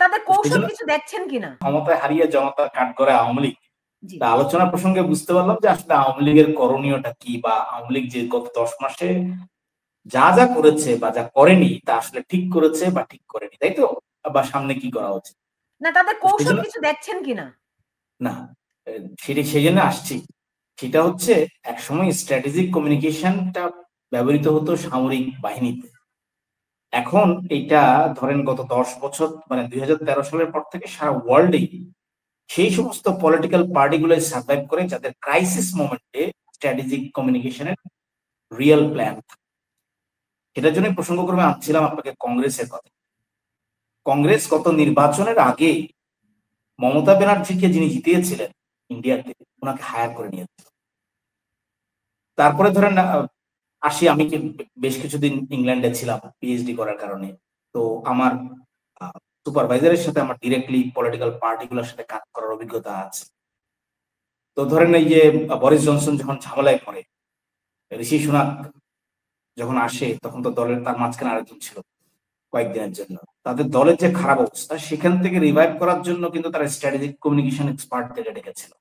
তাদের কৌশল কিছু দেখছেন কিনা? ক্ষমতায় হারিয়ে জনতা কাট করে আওয়ামী লীগ, তা আলোচনা প্রসঙ্গে বুঝতে পারলাম যে আসলে আওয়ামী লীগের করণীয়টা কি, বা আওয়ামী লীগ যে গত 10 মাসে যা যা করেছে বা যা করেনি তা আসলে ঠিক করেছে বা ঠিক করেনি, তাই তো? বা সামনে কি করা উচিত, না তাদের কৌশল কিছু দেখছেন কিনা? না সেটা সেই জন্য আসছি। সেটা হচ্ছে একসময় স্ট্র্যাটেজিক কমিউনিকেশনটা ব্যবহৃত হতো সামরিক বাহিনীতে। এখন এটা ধরেন গত 10 বছর মানে 2013 সালের পর থেকে সারা ওয়ার্ল্ডেই সেই সমস্ত পলিটিক্যাল পার্টিগুলো সার্ভাইভ করে যাদের ক্রাইসিস মোমেন্টে স্ট্র্যাটেজিক কমিউনিকেশনের রিয়েল প্ল্যান। সেটার জন্য প্রসঙ্গক্রমে আনছিলাম আপনাকে কংগ্রেসের কথা। কংগ্রেস গত নির্বাচনের আগে মমতা ব্যানার্জিকে যিনি জিতিয়েছিলেন ইন্ডিয়াতে, ওনাকে হায়ার করে নিয়েছিল। তারপরে ধরেন আসি, আমি বেশ কিছুদিন ইংল্যান্ডে ছিলাম পিএইচডি করার কারণে। তো আমার সুপারভাইজারের সাথে আমার ডিরেক্টলি পলিটিক্যাল পার্টিগুলোর সাথে কাজ করার অভিজ্ঞতা আছে। তো ধরেন এই যে বরিস জনসন যখন ঝামেলায় পড়ে, ঋষি সুনাক যখন আসে, তখন তো দলের তার মাঝখানে আরেকজন ছিল কয়েকদিনের জন্য। তাদের দলের যে খারাপ অবস্থা, সেখান থেকে রিভাইভ করার জন্য কিন্তু তারা স্ট্র্যাটেজিক কমিউনিকেশন এক্সপার্টদের ডেকেছিল।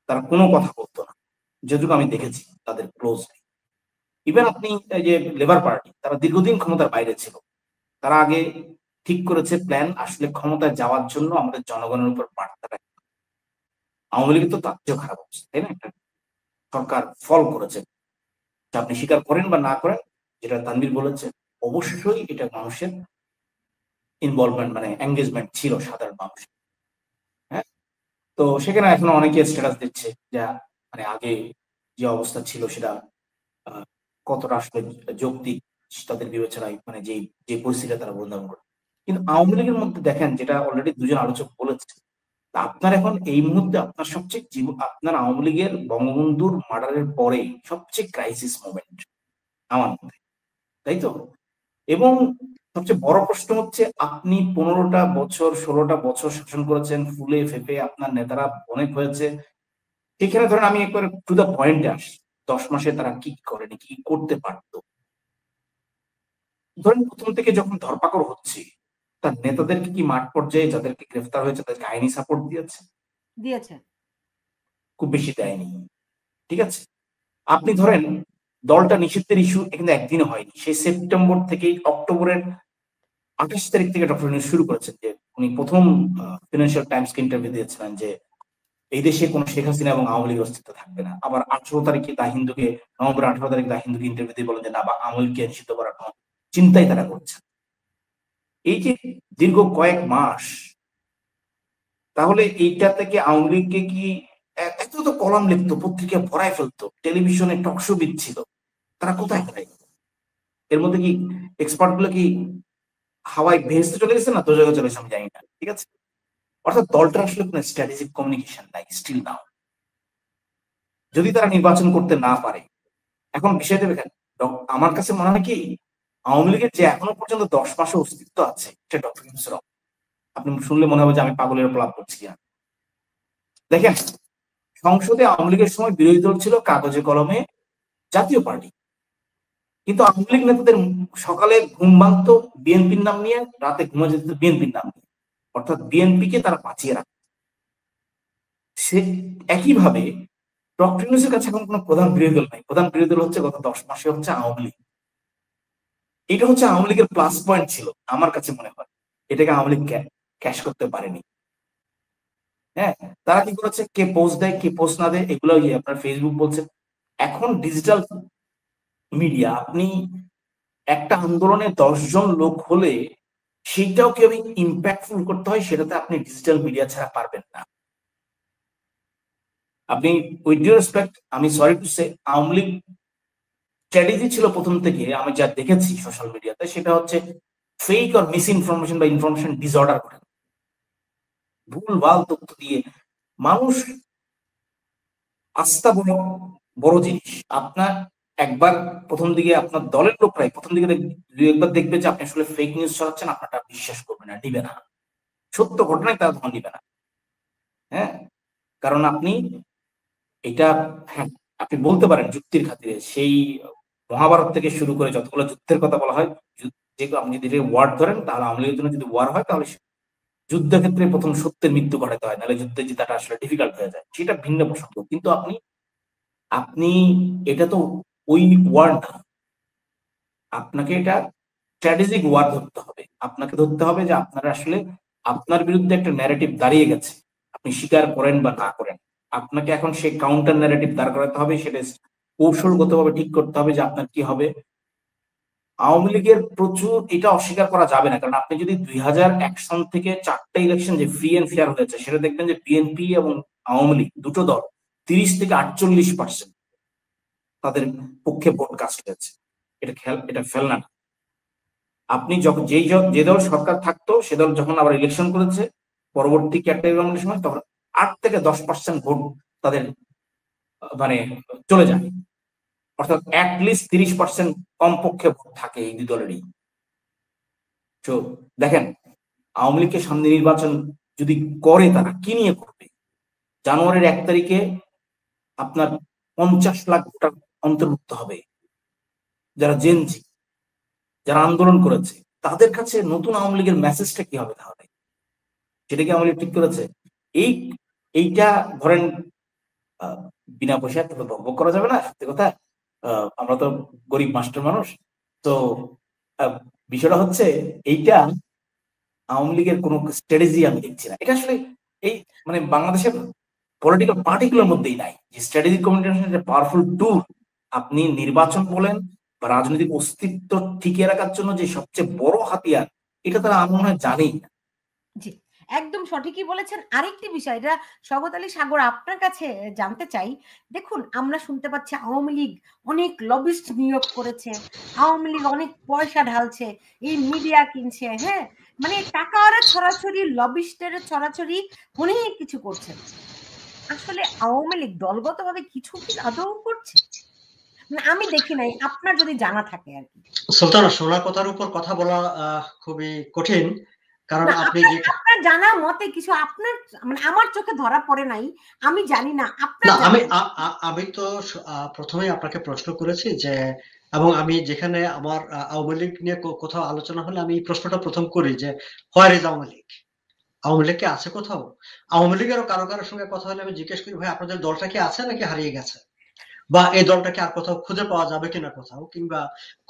তারা কোনো কথা বলতো না, যেটুকু আমি দেখেছি তাদের ক্লোজলি। ইভেন আপনি এই যে লেবার পার্টি, তারা দীর্ঘদিন ক্ষমতার বাইরে ছিল। তারা আগে ঠিক করেছে প্ল্যান, আসলে ক্ষমতায় যাওয়ার জন্য আমাদের জনগণের উপর বার্তা রাখতে। আওয়ামী লীগের তো তার চেয়েও খারাপ অবস্থা, তাই না? একটা সরকার ফল করেছে, আপনি স্বীকার করেন বা না করেন, যেটা তানভীর বলেছে, অবশ্যই এটা মানুষের ইনভলভমেন্ট মানে এঙ্গেজমেন্ট ছিল সাধারণ মানুষ। হ্যাঁ, তো সেখানে এখন অনেকে স্ট্যাটাস দিচ্ছে যা মানে আগে যে অবস্থা ছিল সেটা কতটা আসলে যৌক্তিক তাদের বিবেচনায়, মানে যে পরিস্থিতি তারা বর্ণনা করে। কিন্তু আওয়ামী লীগের মধ্যে দেখেন, যেটা অলরেডি দুজন আলোচক বলেছে, আপনার এখন এই মুহূর্তে আপনার সবচেয়ে আপনার আওয়ামী লীগের বঙ্গবন্ধুর মার্ডারের পরে সবচেয়ে ক্রাইসিস মোমেন্ট আমার মতে, তাই তো? এবং সবচেয়ে বড় প্রশ্ন হচ্ছে, আপনি 15টা বছর 16টা বছর শাসন করেছেন, ফুলে ফেপে আপনার নেতারা অনেক হয়েছে। সেখানে ধরেন আমি একবার টু দ্য পয়েন্টে আসি, 10 মাসে তারা কি করেনি, কি করতে পারতো। ধরেন প্রথম থেকে যখন ধরপাকড় হচ্ছে, তার নেতাদেরকে কি মাঠ পর্যায়ে যাদেরকে গ্রেফতার হয়েছে তাদেরকে আইনি সাপোর্ট দিয়েছে? খুব বেশি দেয়নি, ঠিক আছে? আপনি ধরেন দলটা নিষিদ্ধের ইস্যু কিন্তু একদিনে হয়নি, সেই সেপ্টেম্বর থেকে অক্টোবরের 28 তারিখ থেকে ডক্টর ইউনূস শুরু করেছেন যে উনি প্রথম ফিনান্সিয়াল টাইমসকে ইন্টারভিউ দিয়েছিলেন যে এই দেশে কোনো শেখ হাসিনা এবং আওয়ামী লীগের অস্তিত্ব থাকবে না। আবার 18 তারিখে দা হিন্দুকে, নভেম্বর 18 তারিখে দা হিন্দুকে ইন্টারভিউ দিয়ে বলেন যে না, বা আওয়ামী লীগকে নিষিদ্ধ করার কোনো চিন্তাই তারা করছে। এই যে দীর্ঘ কয়েক মাস, তাহলে এইটা থেকে আওয়ামী লীগকে কি এত তো কলাম লিখতো, পত্রিকা ভরায় ফেলতো, টেলিভিশনে টকশো দিচ্ছিল, তারা কোথায় হারাই? এর মধ্যে কি এক্সপার্ট গুলো কি হাওয়ায় ভেস্তে চলে গেছে না তো জায়গায় চলে গেছে আমি জানি না, ঠিক আছে? অর্থাৎ দলটা আসলে কোনো স্ট্র্যাটেজিক কমিউনিকেশন নাই স্টিল নাও। যদি তারা নির্বাচন করতে না পারে, এখন বিষয়টা দেখেন, আমার কাছে মনে হয় কি, আওয়ামী লীগের যে এখনো পর্যন্ত 10 মাসে অস্তিত্ব আছে সেটা ডক্টর ইউনূসের। আপনি শুনলে মনে হবে যে আমি পাগলের প্রলাপ করছি না। দেখেন, সংসদে আওয়ামী লীগের সময় বিরোধী দল ছিল কাগজে কলমে জাতীয় পার্টি, কিন্তু আওয়ামী লীগ নেতাদের সকালে ঘুম ভাঙত বিএনপির নাম নিয়ে, রাতে ঘুমা যেত বিএনপির নাম নিয়ে, অর্থাৎ বিএনপিকে তারা বাঁচিয়ে রাখে। সে একইভাবে ডক্টর ইউনূসের কাছে এখন কোনো প্রধান বিরোধী দল নাই, প্রধান বিরোধী দল হচ্ছে গত 10 মাসে হচ্ছে আওয়ামী লীগ। এটা হচ্ছে আওয়ামী লীগের প্লাস পয়েন্ট ছিল আমার কাছে মনে হয়, এটাকে আওয়ামী লীগ ক্যাশ করতে পারেনি। হ্যাঁ, তারা কি করেছে, কে পোস্ট দেয় কে পোস্ট না দেয় এগুলো আপনার ফেসবুক বলছে। এখন ডিজিটাল মিডিয়া, আপনি একটা আন্দোলনে 10 জন লোক হলে সেইটাও কিভাবে ইম্প্যাক্টফুল করতে হয়, সেটাতে আপনি ডিজিটাল মিডিয়া ছাড়া পারবেন না। আপনি উইথ ডিউ রেসপেক্ট, আমি sorry to say, Awami League strategy ছিল প্রথম থেকে আমি যা দেখেছি সোশ্যাল মিডিয়াতে, সেটা হচ্ছে ফেক আর মিস ইনফরমেশন বা ইনফরমেশন ডিসঅর্ডার করে, ভুলভাল তথ্য দিয়ে মানুষ আস্থা বড় বড় জিনিস। আপনার একবার প্রথম দিকে আপনার দলের লোকরাই প্রথম দিকে দুই একবার দেখবে যে আপনি আসলে ফেক নিউজ ছড়াচ্ছেন, আপনারটা বিশ্বাস করবে না, নিবে না, সত্য ঘটনায় তারা তখন নিবে না। হ্যাঁ, কারণ আপনি এটা, হ্যাঁ আপনি বলতে পারেন যুক্তির খাতিরে, সেই মহাভারত থেকে শুরু করে যতগুলো যুদ্ধের কথা বলা হয়, যেগুলো আপনি যদি ওয়ার্ড ধরেন, তাহলে আওয়ামী লীগের জন্য যদি ওয়ার হয় তাহলে যুদ্ধক্ষেত্রে প্রথম সত্যের মৃত্যু ঘটাতে হয়, নাহলে যুদ্ধে জেতাটা আসলে ডিফিকাল্ট হয়ে যায়, সেটা ভিন্ন প্রসঙ্গ। কিন্তু আপনি আপনি এটা তো ওই ওয়ার না, আপনাকে এটা স্ট্র্যাটেজিক ওয়ার ধরতে হবে। আপনাকে ধরতে হবে যে আপনারা আসলে আপনার বিরুদ্ধে একটা ন্যারেটিভ দাঁড়িয়ে গেছে, আপনি স্বীকার করেন বা না করেন, আপনাকে এখন সেই কাউন্টার ন্যারেটিভ দাঁড় করাতে হবে। সেটা কৌশলগতভাবে ঠিক করতে হবে যে আপনার কি হবে। আওয়ামী লীগের প্রচুর, এটা অস্বীকার করা যাবে না, কারণ আপনি যদি 2001 সাল থেকে 4টা ইলেকশন যে ফ্রি এন্ড ফেয়ার হয়েছে, সেটা দেখবেন যে বিএনপি এবং আওয়ামী লীগ দুটো দল 30 থেকে 48% তাদের পক্ষে ভোট কাস্ট হয়েছে। এটা ফেলনা না। আপনি যখন যে দল সরকার থাকতো, সে দল যখন আবার ইলেকশন করেছে পরবর্তী ক্যাটাগরি গভর্নমেন্টের সময়, তখন 8 থেকে 10% ভোট তাদের মানে চলে যায়। অর্থাৎ অ্যাটলিস্ট 30% কমপক্ষে ভোট থাকে এই দুই দলেরই। তো দেখেন, আওয়ামী লীগকে সামনে নির্বাচন যদি করে, তারা কি নিয়ে করবে? জানুয়ারির 1 তারিখে আপনার 50 লাখ ভোটার অন্তর্ভুক্ত হবে, যারা জেনজি, যারা আন্দোলন করেছে। তাদের কাছে নতুন আওয়ামী লীগের মেসেজটা কি হবে তাহলে? সেটা কি আওয়ামী লীগ ঠিক করেছে? এই এইটা ধরেন বিনা পয়সায় তো বকবক করা যাবে না, সত্যি কথা। আমরা তো গরিব মাস্টার মানুষ। তো বিষয়টা হচ্ছে এইটা, আওয়ামী লীগের কোনো স্ট্র্যাটেজি আমি দেখছি না। এটা আসলে এই মানে বাংলাদেশের পলিটিক্যাল পার্টিগুলোর মধ্যেই নাই যে স্ট্র্যাটেজিক কমিউনিকেশন একটা পাওয়ারফুল টুল। আপনি নির্বাচন বলেন বা রাজনৈতিক অস্তিত্ব টিকিয়ে রাখার জন্য যে সবচেয়ে বড় হাতিয়ার, এটা তারা আমার মনে হয় জানেই না। জি, একদম সঠিকই বলেছেন। আরেকটি বিষয়, এটা শওকত আলী সাগর আপনার কাছে জানতে চাই। দেখুন, আমরা শুনতে পাচ্ছি আওয়ামী লীগ অনেক লবিস্ট নিয়োগ করেছে। আওয়ামী লীগ অনেক পয়সা ঢালছে, এই মিডিয়া কিনছে, হ্যাঁ? মানে টাকার ছড়াছড়ি, লবিস্টের ছড়াছড়ি, অনেক কিছু করছে। আসলে আওয়ামী লীগ দলগতভাবে কিছু কি আদৌ করছে? মানে আমি দেখি নাই, আপনার যদি জানা থাকে আরকি। সুলতানা, শোনা কথার উপর কথা বলা খুবই কঠিন, কারণ না, আপনি যে আপনার জানা মতে কিছু আপনার মানে আমার চোখে ধরা পড়ে নাই। আমি জানি না। আপনার না, জানা আমি তো প্রথমেই আপনাকে প্রশ্ন করেছি যে, এবং আমি যেখানে আমার আওয়ামী লীগ নিয়ে কোথাও আলোচনা হলে আমি এই প্রশ্নটা প্রথম করি যে, হোয়ার ইজ আওয়ামী লীগ? আওয়ামী লীগ কি আছে কোথাও? আওয়ামী লীগেরও কারো সঙ্গে কথা হলে আমি জিজ্ঞেস করি, ভাই আপনাদের দলটা কি আছে নাকি হারিয়ে গেছে? বা এই দলটাকে আর কোথাও খুঁজে পাওয়া যাবে কিনা কোথাও, কিংবা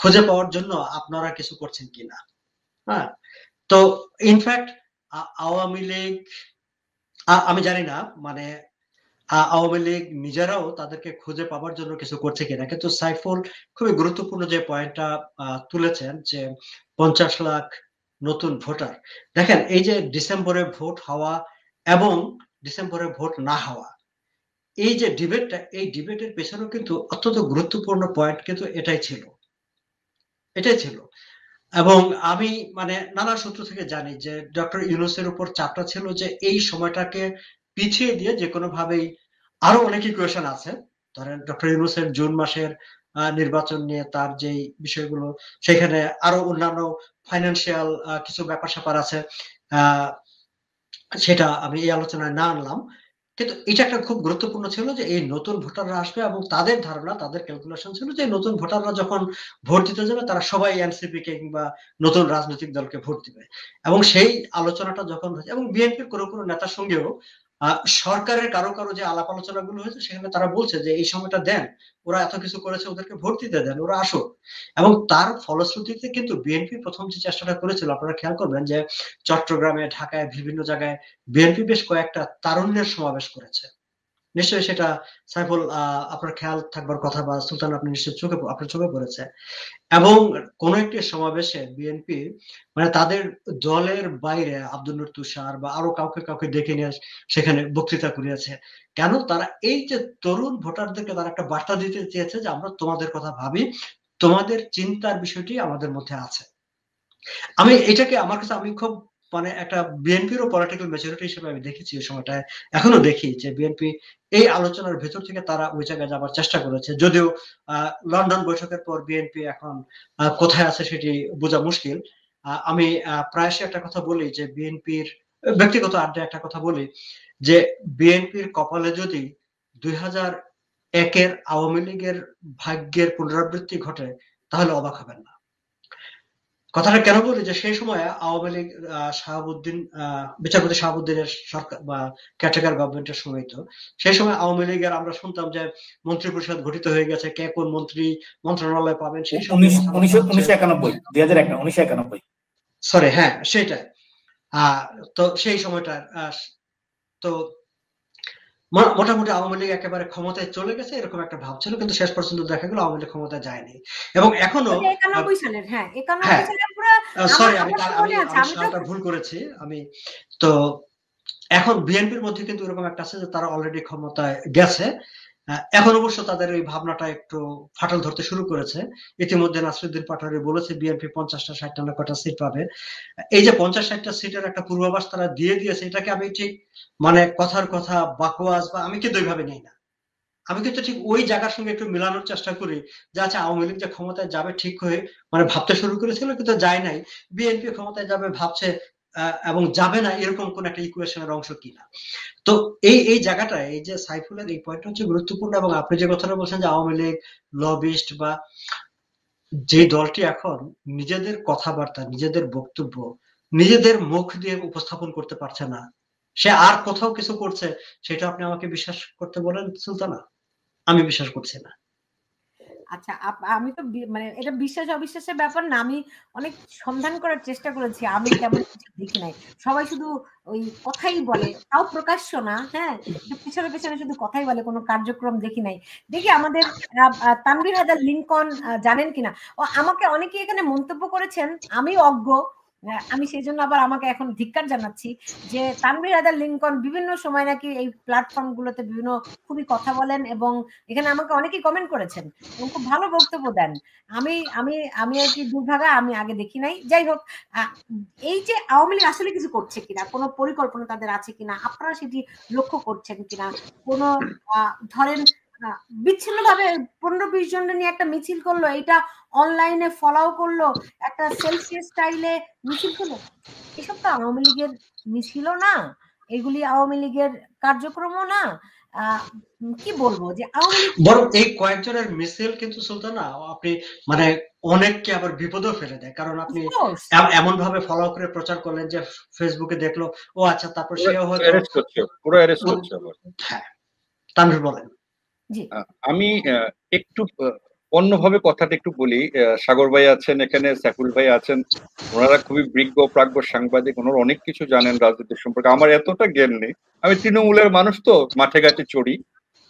খুঁজে পাওয়ার জন্য আপনারা কিছু করছেন কিনা। হ্যাঁ, তো ইনফ্যাক্ট আওয়ামী লীগ, আমি জানি না মানে আওয়ামী লীগ নিজেরাও তাদেরকে খুঁজে পাবার জন্য কিছু করছে কিনা। কিন্তু সাইফুল খুবই গুরুত্বপূর্ণ যে পয়েন্টটা তুলেছেন যে 50 লাখ নতুন ভোটার। দেখেন, এই যে ডিসেম্বরে ভোট হওয়া এবং ডিসেম্বরে ভোট না হওয়া, এই যে ডিবেটটা, এই ডিবেটের পেছনেও কিন্তু অত্যন্ত গুরুত্বপূর্ণ পয়েন্ট কিন্তু এটাই ছিল। এবং আমি মানে নানা সূত্র থেকে জানি যে ডক্টর ইউনূসের উপর চাপটা ছিল যে এই সময়টাকে পিছিয়ে দিয়ে যে কোনো ভাবেই, আরো অনেক ইকুয়েশন আছে। ধরেন ডক্টর ইউনূসের জুন মাসের নির্বাচন নিয়ে তার যেই বিষয়গুলো, সেখানে আরো অন্যান্য ফাইন্যান্সিয়াল কিছু ব্যাপার-স্যাপার আছে। আহ সেটা আমি এই আলোচনায় না আনলাম। কিন্তু এটা একটা খুব গুরুত্বপূর্ণ ছিল যে এই নতুন ভোটাররা আসবে, এবং তাদের ধারণা, তাদের ক্যালকুলেশন ছিল যে নতুন ভোটাররা যখন ভোট দিতে যাবে, তারা সবাই এনসিপি কে কিংবা নতুন রাজনৈতিক দলকে ভোট দিবে। এবং সেই আলোচনাটা যখন হয়েছে, এবং বিএনপির কোনো নেতার সঙ্গেও সরকারের কারো যে আলাপ আলোচনা গুলো হয়েছে, সেখানে তারা বলছে যে এই সময়টা দেন, ওরা এত কিছু করেছে, ওদেরকে ভোট দিতে দেন, ওরা আসুক। এবং তার ফলশ্রুতিতে কিন্তু বিএনপি প্রথম যে চেষ্টাটা করেছিল, আপনারা খেয়াল করবেন যে চট্টগ্রামে, ঢাকায়, বিভিন্ন জায়গায় বিএনপি বেশ কয়েকটা তারুণ্যের সমাবেশ করেছে। নিশ্চয়ই সেটা সাইফুল আপনার খেয়াল থাকবার কথা, বা সুলতান আপনি নিশ্চয়ই আপনার চোখে পড়েছে। এবং কোন একটি সমাবেশে বিএনপি মানে তাদের দলের বাইরে আব্দুল নূর তুষার বা আরো কাউকে ডেকে নিয়ে সেখানে বক্তৃতা করিয়েছে। কেন? তারা এই যে তরুণ ভোটারদেরকে তারা একটা বার্তা দিতে চেয়েছে যে আমরা তোমাদের কথা ভাবি, তোমাদের চিন্তার বিষয়টি আমাদের মধ্যে আছে। আমি এটাকে আমার কাছে, আমি খুব মানে একটা বিএনপির পলিটিক্যাল ম্যাচুরিটি হিসেবে আমি দেখেছি ওই সময়টায়, এখনো দেখি যে বিএনপি এই আলোচনার ভেতর থেকে তারা ওই জায়গায় যাবার চেষ্টা করেছে। যদিও লন্ডন বৈঠকের পর বিএনপি এখন কোথায় আছে সেটি বোঝা মুশকিল। আমি প্রায়শই একটা কথা বলি যে বিএনপির ব্যক্তিগত আড্ডায় একটা কথা বলি যে বিএনপির কপালে যদি 2001-এর আওয়ামী লীগের ভাগ্যের পুনরাবৃত্তি ঘটে, তাহলে অবাক হবেন না। কথাটা কেন বলি যে সেই সময় আওয়ামী লীগ শাহাবুদ্দিন বিচারপতি শাহাবুদ্দিনের সরকার বা ক্যাটেগর গভর্নমেন্টের সময়, তো সেই সময় আওয়ামী লীগের আমরা শুনতাম যে মন্ত্রী পরিষদ গঠিত হয়ে গেছে, কে কোন মন্ত্রী মন্ত্রণালয় পাবেন সেই সব 1991 সরি হ্যাঁ সেটাই। তো সেই সময়টা তো মোটামুটি আওয়ামী লীগ একেবারে ক্ষমতায় চলে গেছে এরকম একটা ভাব ছিল, কিন্তু শেষ পর্যন্ত দেখা গেল আওয়ামী লীগ ক্ষমতায় যায়নি। এবং এখনো 91 সালের, হ্যাঁ 91 হ্যাঁ সালের পুরো সরি আমার মনে আছে, আমি তো সালটা ভুল করেছি আমি। তো এখন বিএনপির মধ্যে কিন্তু এরকম একটা আছে যে তারা অলরেডি ক্ষমতায় গেছে। এখন অবশ্য তাদের ওই ভাবনাটা একটু ফাটল ধরতে শুরু করেছে। ইতিমধ্যে নাসিরুদ্দিন পাটোয়ারি বলেছে বিএনপি 50টা 60টা না কটা সিট পাবে। এই যে 50-60টা সিটের একটা পূর্বাভাস তারা দিয়ে দিয়েছে, এটাকে আমি ঠিক মানে কথার কথা বাকওয়াজ বা আমি কিন্তু ওইভাবে নেই না। আমি কিন্তু ঠিক ওই জায়গার সঙ্গে একটু মেলানোর চেষ্টা করি যে আচ্ছা আওয়ামী লীগ যে ক্ষমতায় যাবে ঠিক হয়ে মানে ভাবতে শুরু করেছিল কিন্তু যায় নাই, বিএনপি ক্ষমতায় যাবে ভাবছে এবং যাবে না এরকম কোন একটা ইকুয়েশনের অংশ কিনা। তো এই জায়গাটা এই যে সাইফুলের এই পয়েন্ট হচ্ছে গুরুত্বপূর্ণ। এবং আপনি যে কথাটা বলছেন যে আওয়ামী লীগ লবিস্ট বা যে দলটি এখন নিজেদের কথাবার্তা নিজেদের বক্তব্য নিজেদের মুখ দিয়ে উপস্থাপন করতে পারছে না, সে আর কোথাও কিছু করছে, সেটা আপনি আমাকে বিশ্বাস করতে বলেন সুলতানা? আমি বিশ্বাস করছি না। আচ্ছা আমি তো মানে এটা বিশ্বাস অবিশ্বাসের ব্যাপার না, আমি অনেক সন্ধান করার চেষ্টা করেছি, আমি তেমন কিছু দেখি নাই। সবাই শুধু ওই কথাই বলে, তাও প্রকাশ্য না, হ্যাঁ পিছনে পিছনে শুধু কথাই বলে, কোনো কার্যক্রম দেখি নাই। দেখি আমাদের তানভীর হায়দার লিংকন জানেন কিনা, ও আমাকে অনেকে এখানে মন্তব্য করেছেন, আমি অজ্ঞ, আমি সেই জন্য আবার আমাকে এখন ধিক্কার জানাচ্ছি যে তানভীর হায়দার লিংকন বিভিন্ন সময় নাকি এই প্ল্যাটফর্ম গুলোতে বিভিন্ন খুবই কথা বলেন এবং এখানে আমাকে অনেকেই কমেন্ট করেছেন এবং খুব ভালো বক্তব্য দেন। আমি আমি আমি আর কি দুর্ভাগা, আমি আগে দেখি নাই। যাই হোক, এই যে আওয়ামী লীগ আসলে কিছু করছে কিনা, কোনো পরিকল্পনা তাদের আছে কিনা, আপনারা সেটি লক্ষ্য করছেন কিনা, কোনো ধরেন বিচ্ছিন্নভাবে 15-20 জন নিয়ে একটা মিছিল করলো, এটা অনলাইনে ফলাও করলো, একটা সেলফি স্টাইলে মিছিল করলো, এসব তো আওয়ামী লীগের মিছিলও না, এগুলি আওয়ামী লীগের কার্যক্রমও না। কি বলবো যে আওয়ামী লীগ বরং এই কয়েকজনের মিছিল কিন্তু সুলতানা আপনি মানে অনেককে আবার বিপদেও ফেলে দেয়, কারণ আপনি এমন ভাবে ফলো করে প্রচার করলেন যে ফেসবুকে দেখলো ও আচ্ছা, তারপর সেও হয়তো পুরো অ্যারেস্ট করছে। হ্যাঁ তানভীর বলেন। আমি একটু অন্যভাবে কথাটা একটু বলি। সাগর ভাই আছেন এখানে, সাইফুল ভাই আছেন, ওনারা খুবই বিজ্ঞ প্রাজ্ঞ সাংবাদিক, ওনারা অনেক কিছু জানেন রাজনীতির সম্পর্কে, আমার এতটা জ্ঞান নেই। আমি তৃণমূলের মানুষ, তো মাঠে ঘাটে চড়ি,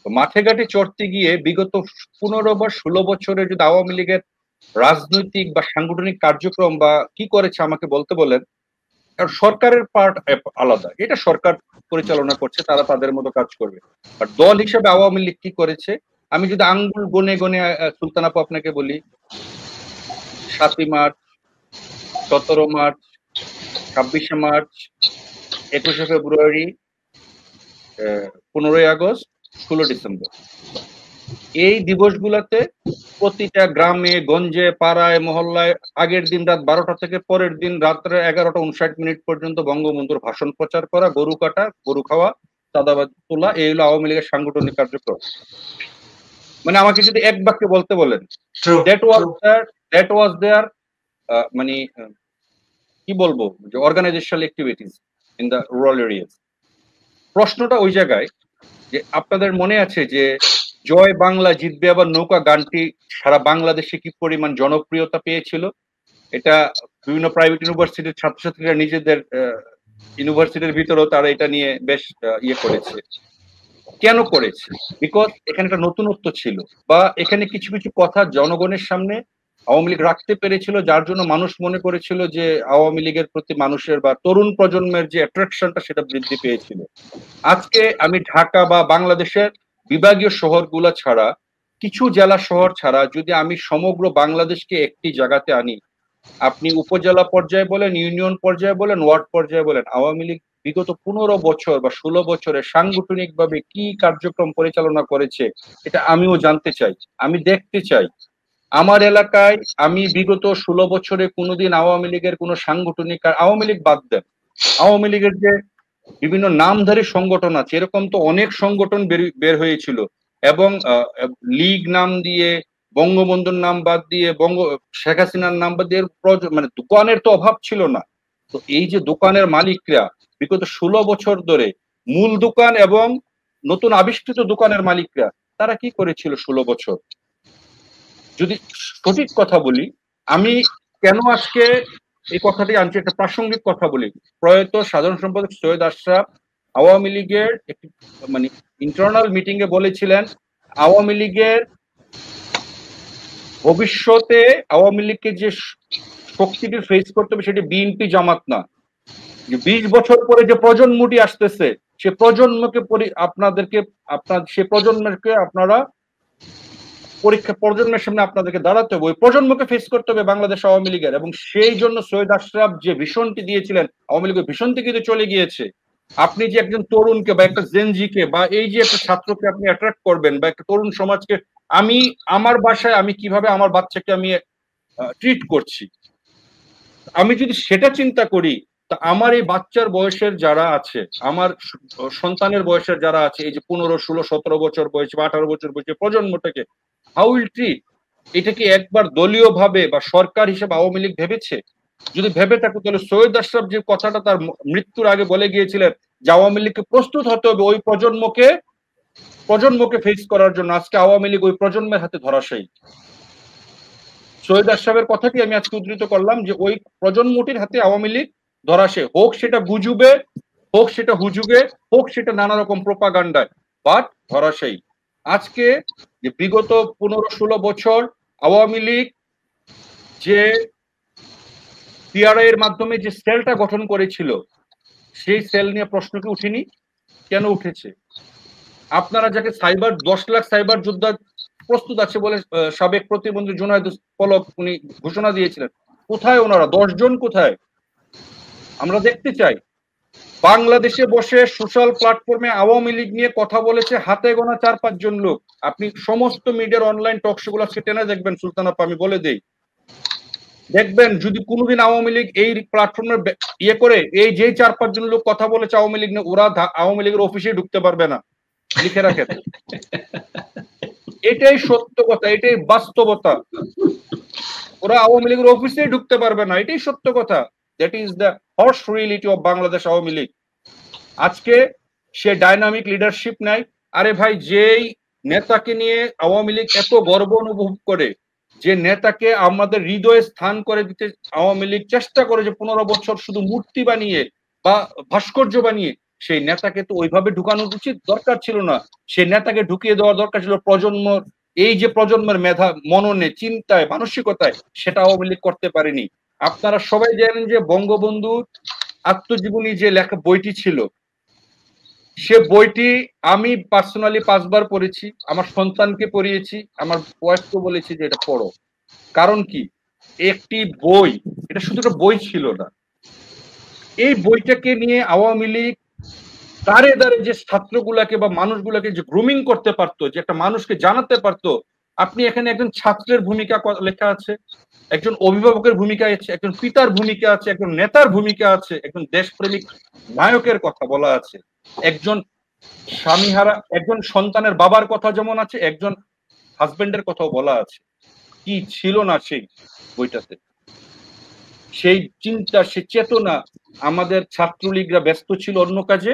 মাঠে ঘাটে চড়তে গিয়ে বিগত 15 বা 16 বছরে যদি আওয়ামী লীগের রাজনৈতিক বা সাংগঠনিক কার্যক্রম বা কি করেছে আমাকে বলতে বলেন, কারণ সরকারের পার্ট আলাদা, এটা সরকার পরিচালনা করছে, তারা তাদের মতো কাজ করবে। আর দল হিসেবে আওয়ামী লীগ কি করেছে, আমি যদি আঙ্গুল গনে গনে সুলতান আপু আপনাকে বলি, 7ই মার্চ, 17 মার্চ, 26শে মার্চ, 21শে ফেব্রুয়ারি, 15ই আগস্ট, 16 ডিসেম্বর, এই দিবসগুলোতে প্রতিটা গ্রামে গঞ্জে পাড়ায় মহল্লায় আগের দিন রাত 12টা থেকে পরের দিন রাত্রে 11টা 59 পর্যন্ত বঙ্গবন্ধুর ভাষণ প্রচার করা, গরু কাটা, গরু খাওয়া, চাঁদাবাদ তোলা, এই হলো আওয়ামী লীগের সাংগঠনিক কার্যক্রম। মানে আমাকে যদি এক বাক্যে বলতে বলেন, দ্যাট ওয়াজ দেয়ার মানে কি বলবো, যে organisational activities in the rural areas. প্রশ্নটা ওই জায়গায় যে আপনাদের মনে আছে যে জয় বাংলা জিতবে আবার নৌকা গানটি সারা বাংলাদেশে কি পরিমাণ জনপ্রিয়তা পেয়েছিল। এটা বিভিন্ন প্রাইভেট ইউনিভার্সিটির ছাত্রছাত্রীরা নিজেদের ইউনিভার্সিটির ভিতরেও তারা এটা নিয়ে বেশ ইয়ে করেছে। কেন করেছে? বিকজ এখানে একটা নতুনত্ব ছিল, বা এখানে কিছু কিছু কথা জনগণের সামনে আওয়ামী লীগ রাখতে পেরেছিল, যার জন্য মানুষ মনে করেছিল যে আওয়ামী লীগের প্রতি মানুষের বা তরুণ প্রজন্মের যে অ্যাট্রাকশনটা সেটা বৃদ্ধি পেয়েছিল। আজকে আমি ঢাকা বা বাংলাদেশের বিভাগীয় শহরগুলো ছাড়া, কিছু জেলা শহর ছাড়া যদি আমি সমগ্র বাংলাদেশকে একটি জায়গাতে আনি, আপনি উপজেলা পর্যায়ে বলেন, ইউনিয়ন পর্যায়ে বলেন, ওয়ার্ড পর্যায়ে বলেন, আওয়ামী লীগ বিগত 15 বছর বা 16 বছরে সাংগঠনিক ভাবে কি কার্যক্রম পরিচালনা করেছে এটা আমিও জানতে চাই, আমি দেখতে চাই। আমার এলাকায় আমি বিগত 16 বছরে কোনোদিন আওয়ামী লীগের কোনো সাংগঠনিক, আওয়ামী লীগ বাদ দেন, আওয়ামী লীগের যে বিভিন্ন নামধারী সংগঠন আছে, এরকম তো অনেক সংগঠন বের হয়েছিল, এবং লীগ নাম দিয়ে বঙ্গবন্ধুর নাম বাদ দিয়ে শেখ হাসিনার নাম বাদ দিয়ে মানে দোকানের তো অভাব ছিল না। তো এই যে দোকানের মালিকরা বিগত 16 বছর ধরে মূল দোকান এবং নতুন আবিষ্কৃত দোকানের মালিকরা তারা কি করেছিল 16 বছর? যদি সঠিক কথা বলি, আমি কেন আজকে এই কথাটি আনছি, একটা প্রাসঙ্গিক কথা বলি। প্রয়াত সাধারণ সম্পাদক সৈয়দ আশরাফ আওয়ামী লীগের একটি মানে ইন্টারনাল মিটিং এ বলেছিলেন, আওয়ামী লীগের ভবিষ্যতে আওয়ামী লীগকে যে শক্তিটি ফেস করতে হবে সেটি বিএনপি জামাত না। যে 20 বছর পরে যে প্রজন্মটি আসতেছে সে প্রজন্মকে সে প্রজন্মকে আপনারা প্রজন্মের সামনে আপনাদেরকে দাঁড়াতে হবে, ওই প্রজন্মকে ফেস করতে হবে বাংলাদেশ আওয়ামী লীগের। এবং সেই জন্য সৈয়দ আশরাফ যে ভীষণটি দিয়েছিলেন, আওয়ামী লীগের ভীষণটি কিন্তু চলে গিয়েছে। আপনি যে একজন তরুণকে বা একটা জেনজিকে বা এই যে একটা ছাত্রকে আপনি অ্যাট্রাক্ট করবেন বা একটা তরুণ সমাজকে, আমার বাসায় আমি কিভাবে আমার বাচ্চাকে আমি ট্রিট করছি, আমি যদি সেটা চিন্তা করি, তা আমার এই বাচ্চার বয়সের যারা আছে, আমার সন্তানের বয়সের যারা আছে, এই যে 15, 16, 17 বছর বয়সে বা 18 বছর বয়সে প্রজন্মটাকে হাউ উইল ট্রিট? এটা কি একবার দলীয় ভাবে বা সরকার হিসেবে আওয়ামী লীগ ভেবেছে? যদি ভেবে থাকো তাহলে সৈয়দ আশরাফ যে কথাটা তার মৃত্যুর আগে বলে গিয়েছিলেন যে আওয়ামী লীগকে প্রস্তুত হতে হবে ওই প্রজন্মকে ফেস করার জন্য, আজকে আওয়ামী লীগ ওই প্রজন্মের হাতে ধরাশায়ী। সৈয়দ আশরাফের কথাটি আমি আজকে উদ্ধৃত করলাম যে ওই প্রজন্মটির হাতে আওয়ামী লীগ ধরাশায়ী, হোক সেটা গুজবে, হোক সেটা হুজুগে, হোক সেটা নানা রকম প্রোপাগান্ডায়, বাট ধরাশায়ী। আজকে যে বিগত 15-16 বছর আওয়ামী লীগ যে পিআরআই এর মাধ্যমে যে সেলটা গঠন করেছিল, সেই সেল নিয়ে প্রশ্ন কি উঠেনি? কেন উঠেছে? আপনারা যাকে 10 লাখ সাইবার যোদ্ধা প্রস্তুত আছে বলে সাবেক প্রতিমন্ত্রী জুনায়েদ পলক উনি ঘোষণা দিয়েছিলেন, কোথায় ওনারা? 10 জন কোথায়? আমরা দেখতে চাই। বাংলাদেশে বসে সোশ্যাল প্ল্যাটফর্মে আওয়ামী লীগ নিয়ে কথা বলেছে হাতে গোনা 4-5 জন লোক। আপনি সমস্ত মিডিয়ার অনলাইন টক শো গুলো টেনে দেখবেন সুলতান আপা, আমি বলে দেই, দেখবেন যদি কোনোদিন আওয়ামী লীগ এই প্ল্যাটফর্মে করে এই যে 4-5 জন লোক কথা বলেছে আওয়ামী লীগ নিয়ে, ওরা আওয়ামী লীগের অফিসে ঢুকতে পারবে না, লিখে রাখেন। এটাই সত্য কথা, এটাই বাস্তবতা। ওরা আওয়ামী লীগের অফিসে ঢুকতে পারবে না, এটাই সত্য কথা। That is the harsh reality of Bangladesh Awami League. আজকে সে ডাইনামিক লিডারশিপ নাই। আরে ভাই, যেই নেতাকে নিয়ে আওয়ামী লীগ এত গর্ব অনুভব করে, যে নেতাকে আমাদের হৃদয়ে স্থান করে দিতে আওয়ামী লীগ চেষ্টা করে, যে 15 বছর শুধু মূর্তি বানিয়ে বা ভাস্কর্য বানিয়ে, সেই নেতাকে তো ওইভাবে ঢুকানোর উচিত দরকার ছিল না। সেই নেতাকে ঢুকিয়ে দেওয়ার দরকার ছিল এই যে প্রজন্মের মেধা, মননে, চিন্তায়, মানসিকতায়, সেটা আওয়ামী লীগ করতে পারেনি। আপনারা সবাই জানেন যে বঙ্গবন্ধুর আত্মজীবনী যে লেখা বইটি ছিল, সে বইটি আমি পার্সোনালি 5 বার পড়েছি, আমার সন্তানকে পড়িয়েছি, আমার ওয়াইফকে বলেছি যে এটা পড়ো। কারণ কি, একটি বই, এটা শুধু একটা বই ছিল না, এই বইটাকে নিয়ে আওয়ামী লীগ দাঁড়ে দাঁড়ে যে ছাত্রগুলাকে বা মানুষগুলাকে যে গ্রুমিং করতে পারতো, যে একটা মানুষকে জানাতে পারতো, আপনি এখানে একজন ছাত্রের ভূমিকা লেখা আছে, একজন অভিভাবকের ভূমিকা আছে, একজন পিতার ভূমিকা আছে, একজন নেতার ভূমিকা আছে, একজন দেশপ্রেমিক নায়কের কথা বলা আছে, একজন স্বামীহারা, একজন সন্তানের বাবার কথা যেমন আছে, একজন হাজবেন্ডের কথাও বলা আছে। কি ছিল না সেই বইটাতে? সেই চিন্তা, সেই চেতনা। আমাদের ছাত্রলীগরা ব্যস্ত ছিল অন্য কাজে,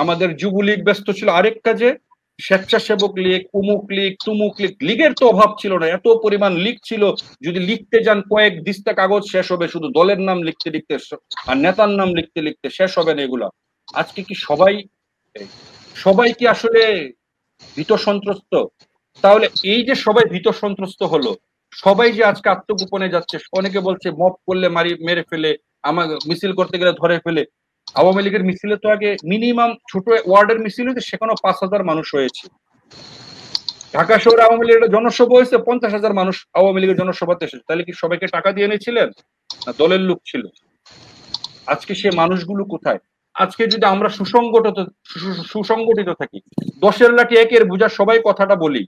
আমাদের যুবলীগ ব্যস্ত ছিল আরেক কাজে, স্বেচ্ছাসেবক লীগ, উমুক লীগ, তুমুক লীগ, লীগের তো অভাব ছিল না, এত পরিমাণ লীগ ছিল। যদি লিখতে যান কয়েক দিস্তা কাগজ শেষ হবে, শুধু দলের নাম লিখতে লিখতে আর নেতার নাম লিখতে লিখতে শেষ হবে না এগুলা। আজকে কি সবাই কি আসলে ভীত সন্ত্রস্ত? তাহলে এই যে সবাই ভীত সন্ত্রস্ত হলো, সবাই যে আজকে আত্মগোপনে যাচ্ছে, অনেকে বলছে মব করলে মেরে ফেলে, আমার মিছিল করতে গেলে ধরে ফেলে। আওয়ামী লীগের মিছিলে তো আগে মিনিমাম ছোট ওয়ার্ডের মিছিল হয়েছে, সেখানেও 5,000 মানুষ হয়েছে। ঢাকা শহরে আওয়ামী লীগের জনসভা হয়েছে, 50,000 মানুষ আওয়ামী লীগের জনসভাতে এসেছে। তাহলে কি সবাইকে টাকা দিয়ে এনেছিলেন, না দলের লোক ছিল? আজকে সে মানুষগুলো কোথায়? আজকে যদি আমরা সুসংগঠিত থাকি, 10-এর লাঠি 1-এর বোঝা সবাই কথাটা বলি,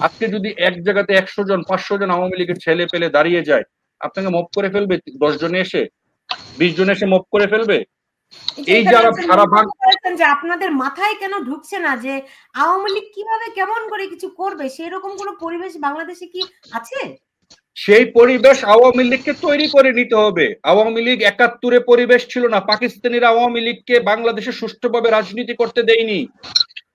আজকে যদি এক জায়গাতে 100 জন 500 জন আওয়ামী লীগের ছেলে পেলে দাঁড়িয়ে যায়, আপনাকে মপ করে ফেলবে? 10 জনে এসে 20 জনে এসে মপ করে ফেলবে? এই যারা সারা বলছেন যে আপনাদের মাথায় কেন ঢুকছে না যে আওয়ামী লীগ কিভাবে কেমন করে কিছু করবে, সেরকম কোনো পরিবেশ বাংলাদেশে কি আছে? সেই পরিবেশ আওয়ামী লীগকে তৈরি করে নিতে হবে। আওয়ামী লীগ ৭১-এ পরিবেশ ছিল না। পাকিস্তানিরা আওয়ামী লীগকে বাংলাদেশে সুষ্ঠুভাবে রাজনীতি করতে দেয়নি।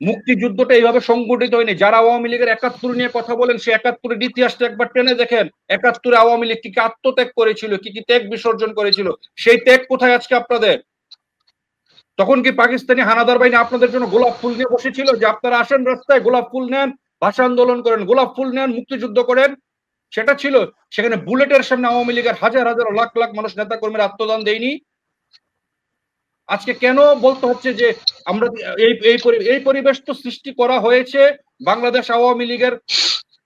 মুক্তিযুদ্ধটা এইভাবে সংগঠিত হয়নি। যারা আওয়ামী লীগের ৭১ নিয়ে কথা বলেন, সে ৭১-এর ইতিহাসটা একবার টেনে দেখেন। ৭১-এ আওয়ামী লীগ কি কি আত্মত্যাগ করেছিল, কি কি ত্যাগ বিসর্জন করেছিল, সেই ত্যাগ কোথায় আজকে আপনাদের? তখন কি পাকিস্তানি হানাদার বাহিনী আপনাদের জন্য গোলাপ ফুল নিয়ে বসেছিল যে আপনারা আসেন রাস্তায়, গোলাপ ফুল নেন, ভাষা আন্দোলন করেন, গোলাপ ফুল নেন, মুক্তিযুদ্ধ করেন? সেটা ছিল? সেখানে বুলেটের সামনে আওয়ামী লীগের হাজার হাজার লাখ লাখ মানুষ, নেতা কর্মীরা আত্মদান দেয়নি? আজকে কেন বলতে হচ্ছে যে আমরা এই পরিবেশ তো সৃষ্টি করা হয়েছে বাংলাদেশ আওয়ামী লীগের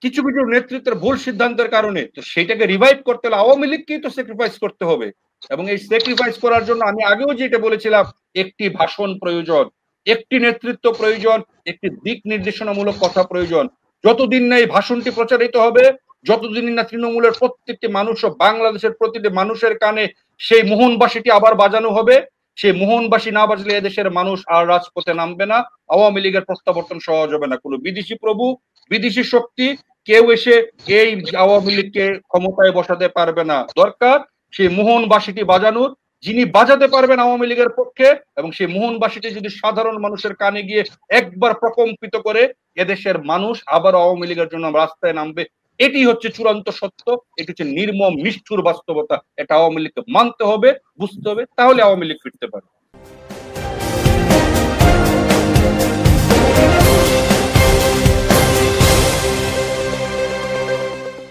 কিছু কিছু নেতৃত্বের ভুল সিদ্ধান্তের কারণে। তো সেটাকে রিভাইভ করতে হলে আওয়ামী লীগকেই তো স্যাক্রিফাইস করতে হবে। এবং এই স্যাক্রিফাইস করার জন্য আমি আগেও যেটা বলেছিলাম, একটি ভাষণ প্রয়োজন, একটি নেতৃত্ব প্রয়োজন, একটি দিক নির্দেশনামূলক কথা প্রয়োজন। যতদিন না এই ভাষণটি প্রচারিত হবে, যতদিন না তৃণমূলের প্রত্যেকটি মানুষ ও বাংলাদেশের প্রতিটি মানুষের কানে সেই মোহনবাসীটি আবার বাজানো হবে, সেই মোহনবাসী না বাজলে এদেশের মানুষ আর রাজপথে নামবে না। আওয়ামী লীগের প্রত্যাবর্তন সহজ হবে না। কোনো বিদেশি প্রভু, বিদেশি শক্তি কেউ এসে এই আওয়ামী লীগকে ক্ষমতায় বসাতে পারবে না। দরকার সেই মোহনবাসীটি বাজানোর, যিনি বাজাতে পারবেন আওয়ামী লীগের পক্ষে, এবং সেই মোহনবাসীটি যদি সাধারণ মানুষের কানে গিয়ে একবার প্রকম্পিত করে, এদেশের মানুষ আবার আওয়ামী লীগের জন্য রাস্তায় নামবে। এটি হচ্ছে চূড়ান্ত সত্য, এটি হচ্ছে নির্মম নিষ্ঠুর বাস্তবতা। এটা আওয়ামী লীগকে মানতে হবে, বুঝতে হবে, তাহলে আওয়ামী লীগ ফিরতে পারে।